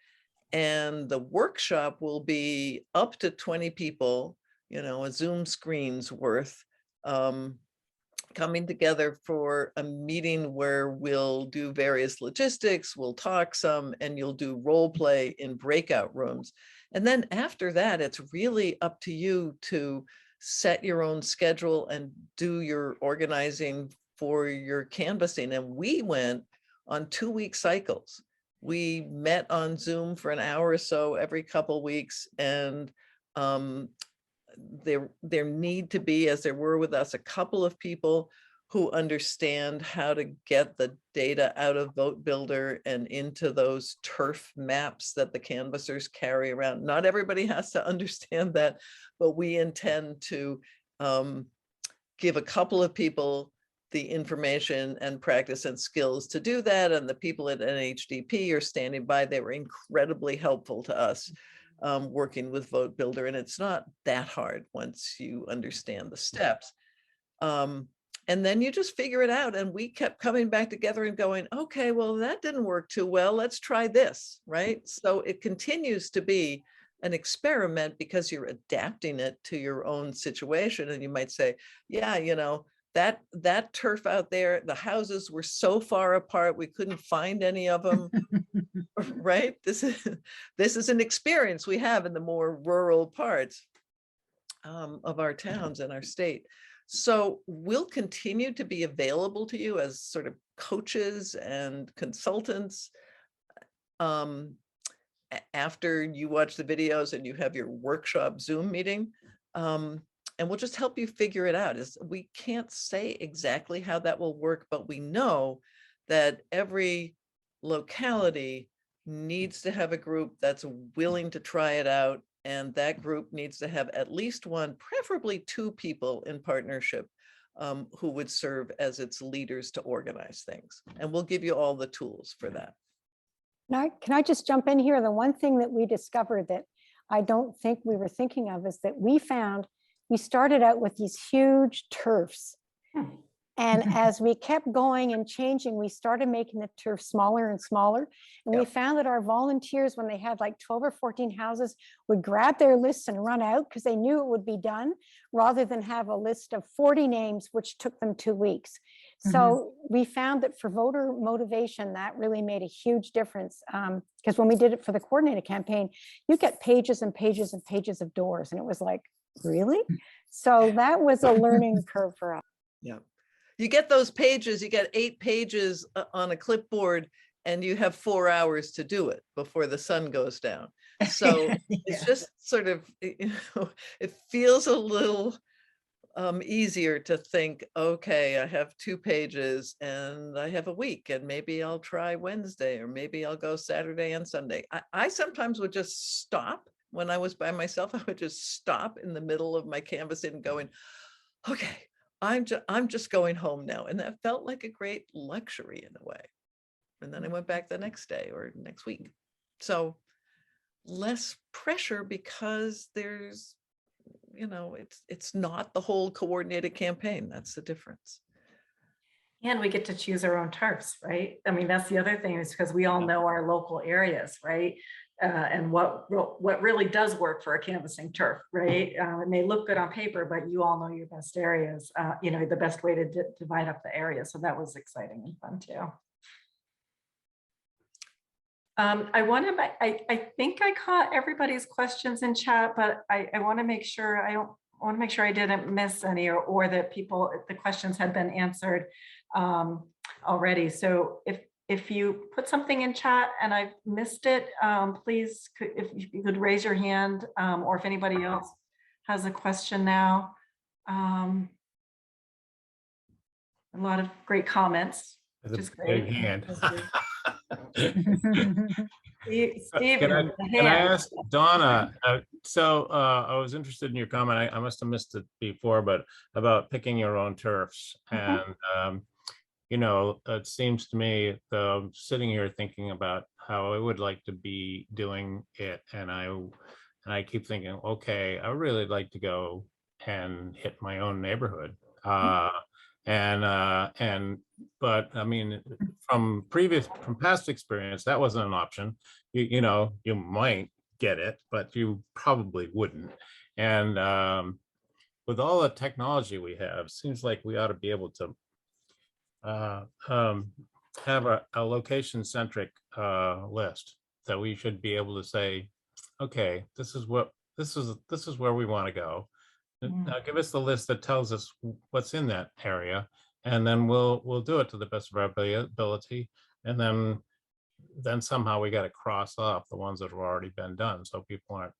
And the workshop will be up to 20 people, a Zoom screen's worth, coming together for a meeting where we'll do various logistics, we'll talk some, and you'll do role play in breakout rooms. And then after that, it's really up to you to set your own schedule and do your organizing for your canvassing. And we went on 2-week cycles. We met on Zoom for an hour or so every couple weeks, and there need to be, as there were with us, a couple of people who understand how to get the data out of Vote Builder and into those turf maps that the canvassers carry around. Not everybody has to understand that, but we intend to give a couple of people the information and practice and skills to do that. And the people at NHDP are standing by. They were incredibly helpful to us working with Vote Builder. And it's not that hard once you understand the steps. And then you just figure it out. And we kept coming back together and going, okay, well, that didn't work too well. Let's try this, right? So it continues to be an experiment because you're adapting it to your own situation. And you might say, yeah, that turf out there, the houses were so far apart, we couldn't find any of them. Right? This is an experience we have in the more rural parts of our towns and our state. So we'll continue to be available to you as sort of coaches and consultants after you watch the videos and you have your workshop Zoom meeting. And we'll just help you figure it out. We can't say exactly how that will work, but we know that every locality needs to have a group that's willing to try it out. And that group needs to have at least one, preferably two people in partnership who would serve as its leaders to organize things. And we'll give you all the tools for that. Can I just jump in here? The one thing that we discovered that I don't think we were thinking of is that we started out with these huge turfs. And as we kept going and changing, we started making the turf smaller and smaller. And we found that our volunteers, when they had like 12 or 14 houses, would grab their lists and run out because they knew it would be done, rather than have a list of 40 names, which took them 2 weeks. So we found that for voter motivation, that really made a huge difference. Because when we did it for the coordinated campaign, you get pages and pages and pages of doors. And it was like, really? So that was a learning curve for us. Yeah. You get those pages, you get 8 pages on a clipboard, and you have 4 hours to do it before the sun goes down. So it's just sort of, you know, it feels a little easier to think, okay, I have 2 pages and I have a week, and maybe I'll try Wednesday, or maybe I'll go Saturday and Sunday. I sometimes would just stop when I was by myself. I would just stop in the middle of my canvassing and going, okay, I'm just going home now. And that felt like a great luxury in a way. And then I went back the next day or next week. So less pressure, because there's, you know, it's not the whole coordinated campaign. That's the difference. And we get to choose our own turfs, right? I mean, that's the other thing, is because we all know our local areas, right? And what really does work for a canvassing turf, right? It may look good on paper, but you all know your best areas, you know, the best way to divide up the area. So that was exciting and fun too. I think I caught everybody's questions in chat, but I want to make sure I didn't miss any, or that the questions had been answered already. So if you put something in chat and I've missed it, please, if you could raise your hand, or if anybody else has a question now. A lot of great comments, which is great. Big hand. Stephen, can I ask Donna? So I was interested in your comment. I must have missed it before, but about picking your own turfs. And you know, it seems to me, sitting here thinking about how I would like to be doing it, and I keep thinking, okay, I really like to go and hit my own neighborhood. But I mean, from past experience, that wasn't an option. You know, you might get it, but you probably wouldn't. And with all the technology we have, seems like we ought to be able to have a location-centric list, that we should be able to say, okay, this is where we want to go. Now give us the list that tells us what's in that area, and then we'll do it to the best of our ability. And then somehow we got to cross off the ones that have already been done, so people aren't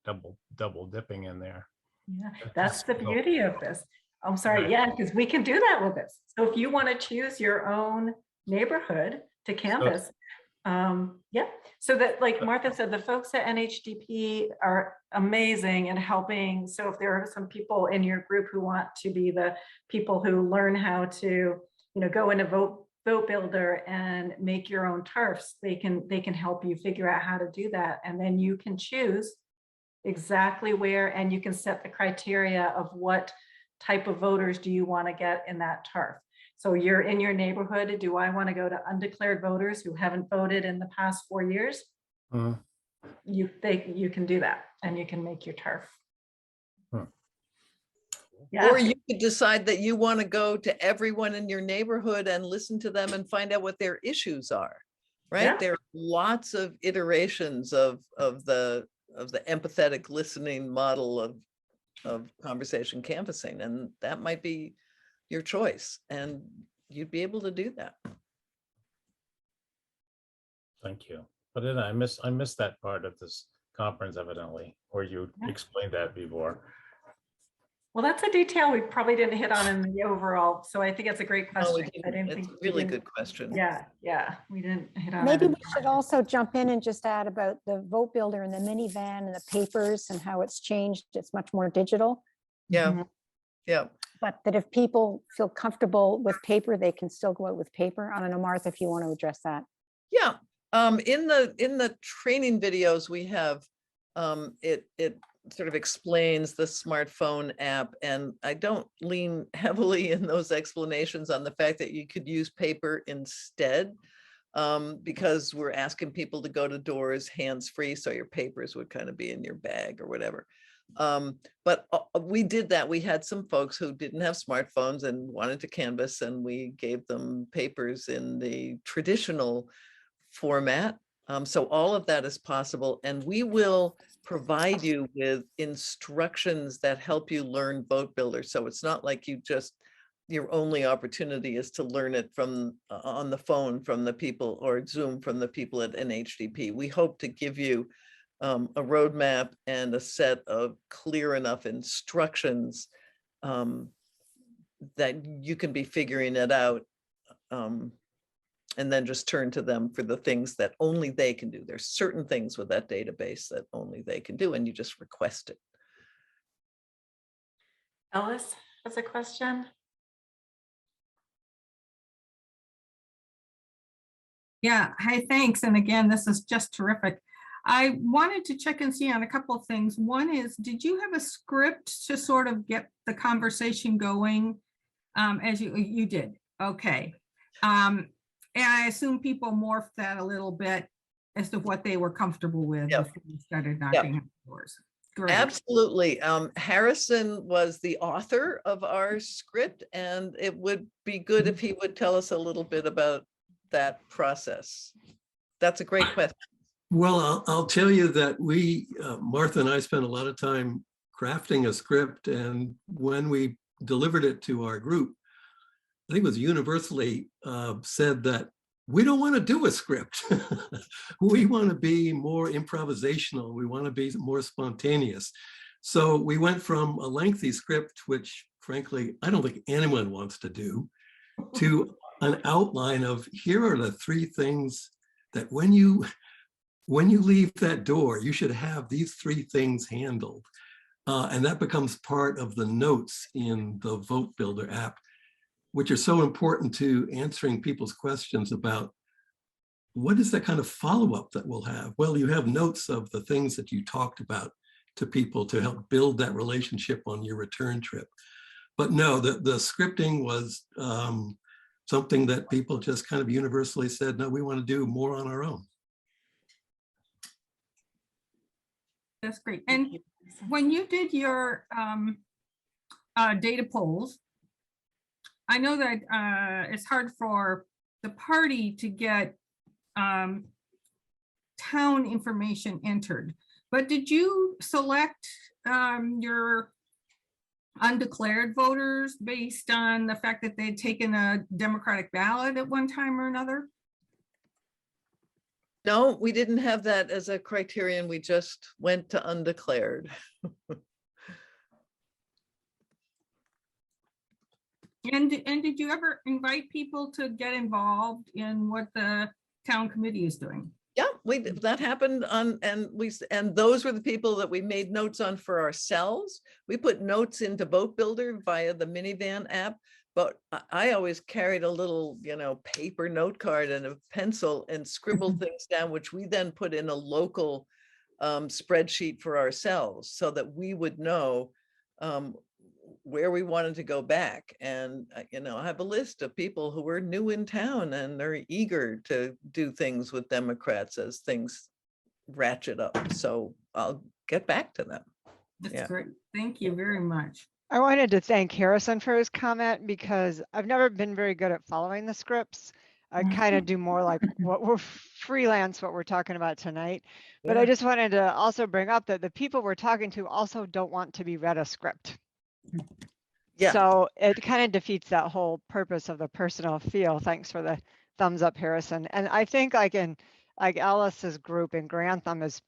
double dipping in there. Yeah, that's the beauty of this. I'm sorry, yeah, because we can do that with this. So if you want to choose your own neighborhood to canvass, yeah. So that, like Martha said, the folks at NHDP are amazing in helping. So if there are some people in your group who want to be the people who learn how to, you know, go into vote builder and make your own turfs, they can help you figure out how to do that. And then you can choose exactly where, and you can set the criteria of what type of voters do you want to get in that turf. So you're in your neighborhood. Do I want to go to undeclared voters who haven't voted in the past 4 years? You can do that, and you can make your turf. Or you could decide that you want to go to everyone in your neighborhood and listen to them and find out what their issues are, right? Yeah. There are lots of iterations of the empathetic listening model of conversation canvassing, and that might be your choice, and you'd be able to do that. Thank you. But then I missed that part of this conference evidently, where you explained that before. Well, that's a detail we probably didn't hit on in the overall. So I think it's a great Oh, question. I didn't it's think a we really didn't- good question. Yeah, we didn't hit on Maybe it. we should also jump in and just add about the vote builder and the minivan and the papers and how it's changed. It's much more digital. Yeah, yeah. But that if people feel comfortable with paper, they can still go out with paper. I don't know, Martha, if you want to address that. Yeah, in the training videos we have, it sort of explains the smartphone app, and I don't lean heavily in those explanations on the fact that you could use paper instead, because we're asking people to go to doors hands-free, so your papers would kind of be in your bag or whatever. But we did that. We had some folks who didn't have smartphones and wanted to canvass, and we gave them papers in the traditional format. So all of that is possible, and we will provide you with instructions that help you learn Vote Builder. So it's not like your only opportunity is to learn it from on the phone from the people, or Zoom from the people at NHDP. We hope to give you a roadmap and a set of clear enough instructions that you can be figuring it out, and then just turn to them for the things that only they can do. There's certain things with that database that only they can do, and you just request it. Ellis has a question. Yeah, hi, thanks. And again, this is just terrific. I wanted to check and see on a couple of things. One is, did you have a script to sort of get the conversation going as you did? Okay. And I assume people morphed that a little bit as to what they were comfortable with before we started knocking on doors. Great. Absolutely. Harrison was the author of our script, and it would be good if he would tell us a little bit about that process. That's a great question. Well, I'll tell you that Martha and I spent a lot of time crafting a script, and when we delivered it to our group, I think it was universally said that we don't want to do a script. We want to be more improvisational. We want to be more spontaneous. So we went from a lengthy script, which frankly, I don't think anyone wants to do, to an outline of here are the 3 things that when you leave that door, you should have these 3 things handled. And that becomes part of the notes in the Vote Builder app, which are so important to answering people's questions about what is that kind of follow-up that we'll have? Well, you have notes of the things that you talked about to people to help build that relationship on your return trip. But no, the scripting was something that people just kind of universally said, no, we want to do more on our own. That's great. And when you did your data polls, I know that it's hard for the party to get town information entered, but did you select your undeclared voters based on the fact that they'd taken a Democratic ballot at one time or another? No, we didn't have that as a criterion. We just went to undeclared. And did you ever invite people to get involved in what the town committee is doing? Yeah, that happened and those were the people that we made notes on for ourselves. We put notes into Vote Builder via the minivan app, but I always carried a little, paper note card and a pencil and scribbled things down, which we then put in a local spreadsheet for ourselves so that we would know where we wanted to go back. And, I have a list of people who are new in town and they're eager to do things with Democrats as things ratchet up. So I'll get back to them. That's great. Thank you very much. I wanted to thank Harrison for his comment because I've never been very good at following the scripts. I kind of do more like what we're freelance, what we're talking about tonight. But I just wanted to also bring up that the people we're talking to also don't want to be read a script. Yeah. So it kind of defeats that whole purpose of the personal feel. Thanks for the thumbs up, Harrison. And I think like in like Alice's group in Grantham is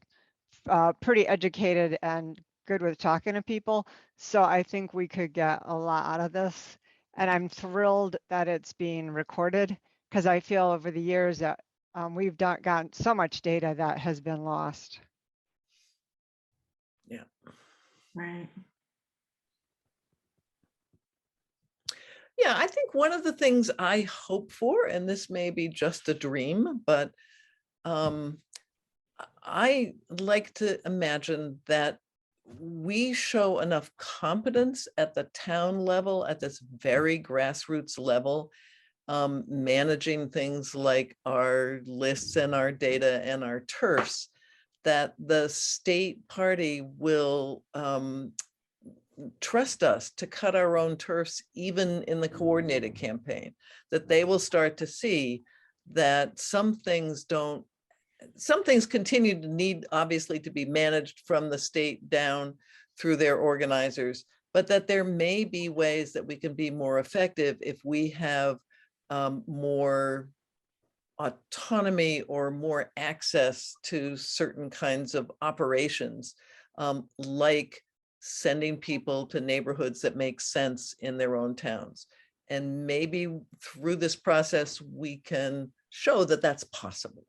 pretty educated and good with talking to people. So I think we could get a lot out of this. And I'm thrilled that it's being recorded because I feel over the years that we've gotten so much data that has been lost. Yeah. Right. Yeah, I think one of the things I hope for, and this may be just a dream, but I like to imagine that we show enough competence at the town level, at this very grassroots level, managing things like our lists and our data and our turfs, that the state party will trust us to cut our own turfs, even in the coordinated campaign, that they will start to see that some things continue to need, obviously, to be managed from the state down through their organizers, but that there may be ways that we can be more effective if we have more autonomy or more access to certain kinds of operations, like sending people to neighborhoods that make sense in their own towns. And maybe through this process, we can show that that's possible.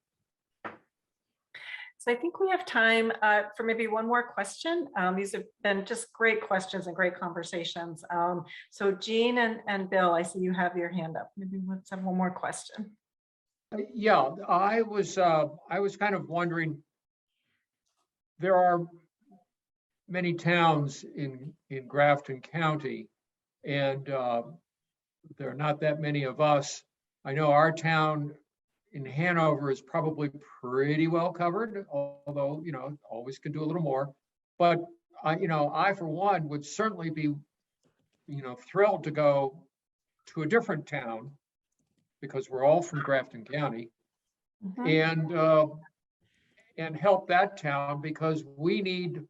So I think we have time for maybe one more question. These have been just great questions and great conversations. So Jean and Bill, I see you have your hand up. Maybe let's have one more question. Yeah, I was kind of wondering, there are many towns in Grafton County, and there are not that many of us. I know our town in Hanover is probably pretty well covered, although, you know, always can do a little more. But I for one would certainly be, thrilled to go to a different town, because we're all from Grafton County, and help that town, because we need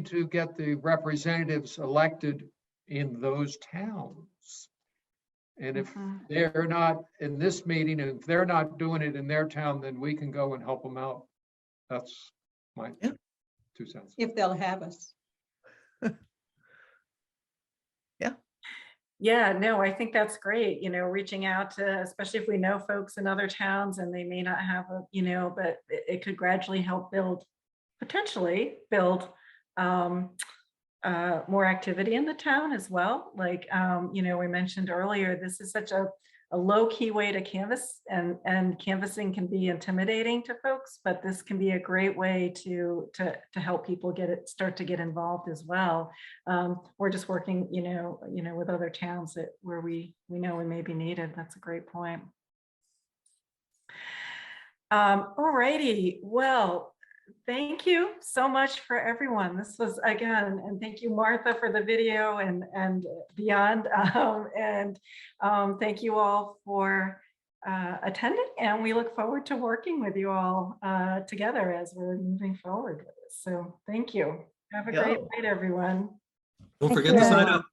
to get the representatives elected in those towns. And if they're not in this meeting, and if they're not doing it in their town, then we can go and help them out. That's my 2 cents. If they'll have us. Yeah, no, I think that's great. Reaching out to, especially if we know folks in other towns and they may not have but it could gradually help potentially build more activity in the town as well. Like, we mentioned earlier, this is such a low-key way to canvass, and canvassing can be intimidating to folks, but this can be a great way to help people start to get involved as well. We're just working, with other towns where we know we may be needed. That's a great point. All righty, well, thank you so much for everyone. This was, again, and thank you, Martha, for the video and beyond. Thank you all for attending, and we look forward to working with you all together as we're moving forward with this. So thank you. Have a great night, everyone. Don't forget to sign up.